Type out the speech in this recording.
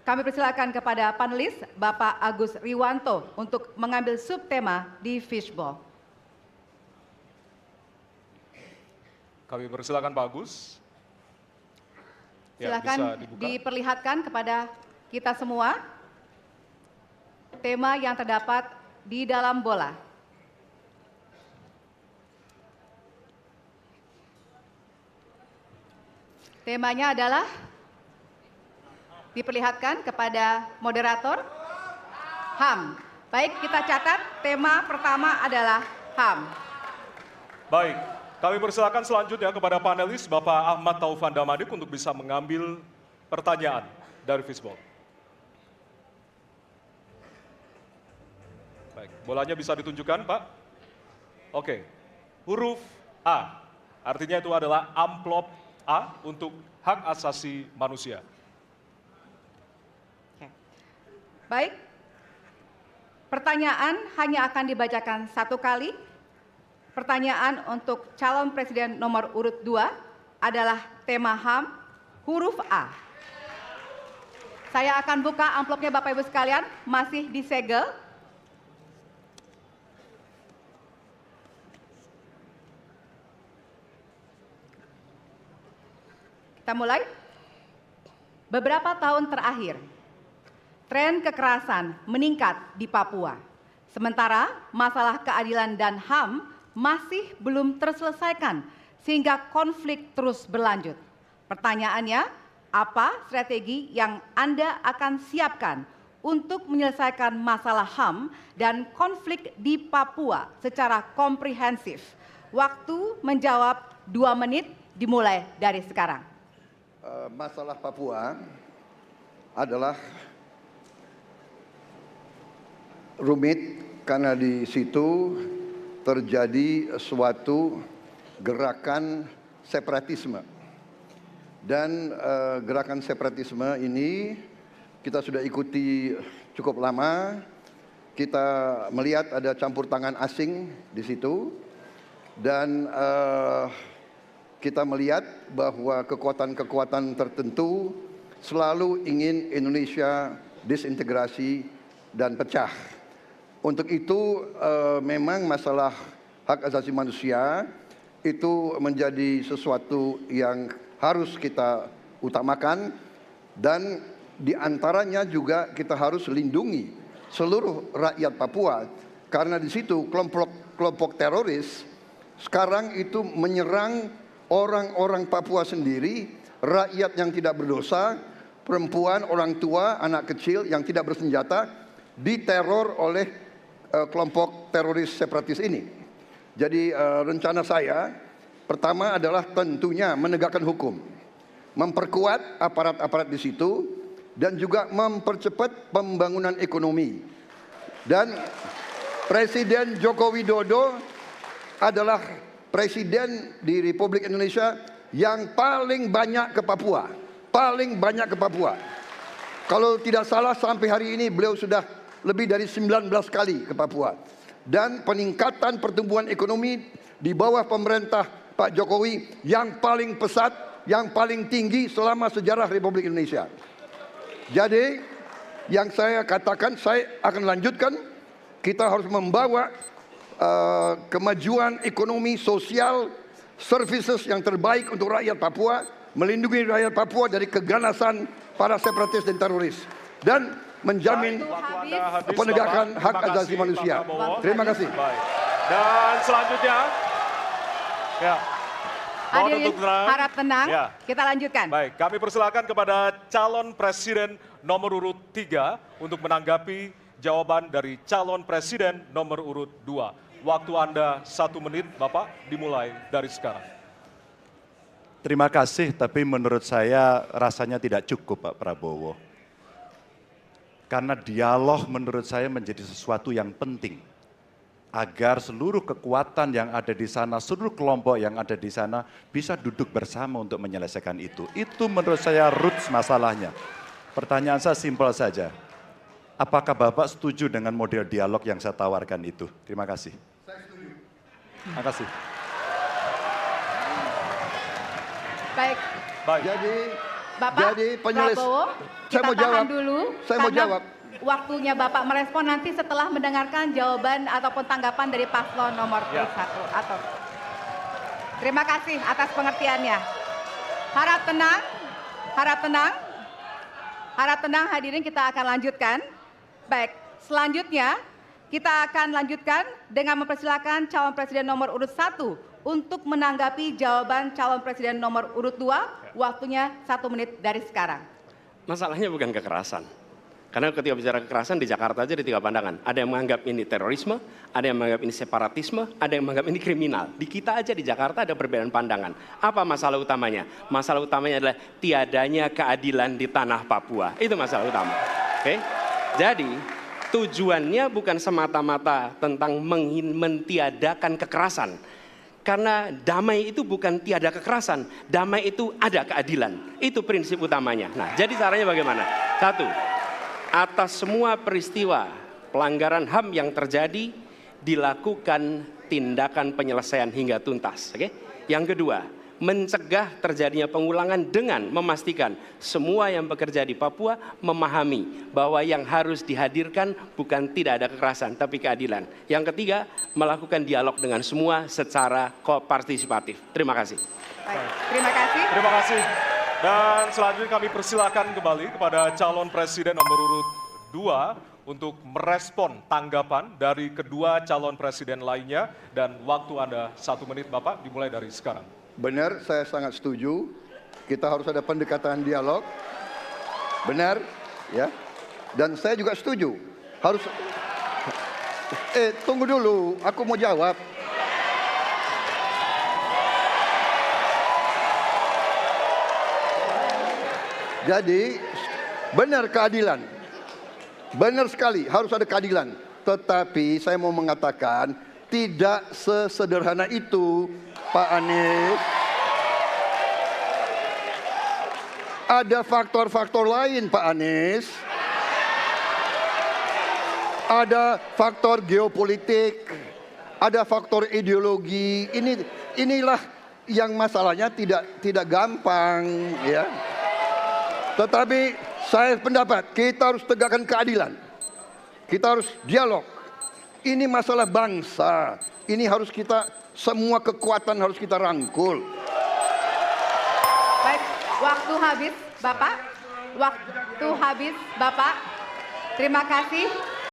kami persilakan kepada panelis Bapak Agus Riwanto untuk mengambil subtema di fishball. Kami persilakan Pak Agus. Silakan diperlihatkan kepada kita semua tema yang terdapat di dalam bola. Temanya adalah diperlihatkan kepada moderator HAM. Baik, kita catat tema pertama adalah HAM. Baik, kami persilakan selanjutnya kepada panelis Bapak Ahmad Taufan Damadik untuk bisa mengambil pertanyaan dari fishball. Baik, bolanya bisa ditunjukkan Pak. Oke, huruf A, artinya itu adalah amplop A untuk hak asasi manusia. Baik, pertanyaan hanya akan dibacakan satu kali. Pertanyaan untuk calon presiden nomor urut 2 adalah tema HAM, huruf A. Saya akan buka amplopnya Bapak Ibu sekalian, masih disegel. Kita mulai. Beberapa tahun terakhir, tren kekerasan meningkat di Papua. Sementara masalah keadilan dan HAM masih belum terselesaikan sehingga konflik terus berlanjut. Pertanyaannya, apa strategi yang Anda akan siapkan untuk menyelesaikan masalah HAM dan konflik di Papua secara komprehensif? Waktu menjawab 2 menit dimulai dari sekarang. Masalah Papua adalah rumit karena di situ terjadi suatu gerakan separatisme. Dan gerakan separatisme ini kita sudah ikuti cukup lama. Kita melihat ada campur tangan asing di situ. Dan kita melihat bahwa kekuatan-kekuatan tertentu selalu ingin Indonesia disintegrasi dan pecah. Untuk itu memang masalah hak asasi manusia itu menjadi sesuatu yang harus kita utamakan, dan diantaranya juga kita harus lindungi seluruh rakyat Papua, karena di situ kelompok teroris sekarang itu menyerang orang-orang Papua sendiri, rakyat yang tidak berdosa, perempuan, orang tua, anak kecil yang tidak bersenjata, diteror oleh kelompok teroris separatis ini. Jadi rencana saya pertama adalah tentunya menegakkan hukum, memperkuat aparat-aparat di situ, dan juga mempercepat pembangunan ekonomi. Dan Presiden Joko Widodo adalah Presiden di Republik Indonesia yang paling banyak ke Papua. Paling banyak ke Papua. Kalau tidak salah sampai hari ini beliau sudah lebih dari 19 kali ke Papua. Dan peningkatan pertumbuhan ekonomi di bawah pemerintah Pak Jokowi yang paling pesat, yang paling tinggi selama sejarah Republik Indonesia. Jadi yang saya katakan, saya akan lanjutkan, kita harus membawa kemajuan ekonomi, sosial, services yang terbaik untuk rakyat Papua, melindungi rakyat Papua dari keganasan para separatis dan teroris, dan menjamin penegakan hak asasi manusia. Terima kasih. Baik. Dan selanjutnya, ya, hadirin harap tenang, ya. Kita lanjutkan. Baik, kami persilakan kepada calon presiden nomor urut 3 untuk menanggapi jawaban dari calon presiden nomor urut 2. Waktu Anda 1 menit, Bapak, dimulai dari sekarang. Terima kasih, tapi menurut saya rasanya tidak cukup Pak Prabowo. Karena dialog menurut saya menjadi sesuatu yang penting. Agar seluruh kekuatan yang ada di sana, seluruh kelompok yang ada di sana bisa duduk bersama untuk menyelesaikan itu. Itu menurut saya roots masalahnya. Pertanyaan saya simpel saja. Apakah Bapak setuju dengan model dialog yang saya tawarkan itu? Terima kasih. Saya setuju. Terima kasih. Baik. Jadi Bapak Jadi Prabowo, saya kita mau tahan jawab. dulu. Saya mau karena jawab. Waktunya Bapak merespon nanti setelah mendengarkan jawaban ataupun tanggapan dari paslon nomor Ya. 1. Atau terima kasih atas pengertiannya. Harap tenang, harap tenang, harap tenang hadirin, kita akan lanjutkan. Baik, selanjutnya kita akan lanjutkan dengan mempersilakan calon presiden nomor urut 1 untuk menanggapi jawaban calon presiden nomor urut 2. Waktunya 1 menit dari sekarang. Masalahnya bukan kekerasan. Karena ketika bicara kekerasan di Jakarta aja ada 3 pandangan. Ada yang menganggap ini terorisme, ada yang menganggap ini separatisme, ada yang menganggap ini kriminal. Di kita aja di Jakarta ada perbedaan pandangan. Apa masalah utamanya? Masalah utamanya adalah tiadanya keadilan di tanah Papua. Itu masalah utama. Oke? Jadi tujuannya bukan semata-mata tentang mentiadakan kekerasan. Karena damai itu bukan tiada kekerasan, damai itu ada keadilan. Itu prinsip utamanya. Nah, jadi caranya bagaimana? 1, atas semua peristiwa pelanggaran HAM yang terjadi, dilakukan tindakan penyelesaian hingga tuntas. Oke? Yang kedua, mencegah terjadinya pengulangan dengan memastikan semua yang bekerja di Papua memahami bahwa yang harus dihadirkan bukan tidak ada kekerasan, tapi keadilan. Yang ketiga, melakukan dialog dengan semua secara partisipatif. Terima kasih. Baik, terima kasih. Terima kasih. Dan selanjutnya kami persilakan kembali kepada calon presiden nomor urut 2 untuk merespon tanggapan dari kedua calon presiden lainnya, dan waktu Anda 1 menit Bapak, dimulai dari sekarang. Benar, saya sangat setuju. Kita harus ada pendekatan dialog. Benar, ya. Dan saya juga setuju. Harus. Tunggu dulu, aku mau jawab. Jadi, benar keadilan. Benar sekali, harus ada keadilan. Tetapi saya mau mengatakan, tidak sesederhana itu, Pak Anies. Ada faktor-faktor lain, Pak Anies. Ada faktor geopolitik, ada faktor ideologi. Inilah yang masalahnya tidak gampang, ya. Tetapi saya pendapat kita harus tegakkan keadilan. Kita harus dialog. Ini masalah bangsa. Ini harus kita, semua kekuatan harus kita rangkul. Baik, waktu habis Bapak. Waktu habis Bapak. Terima kasih.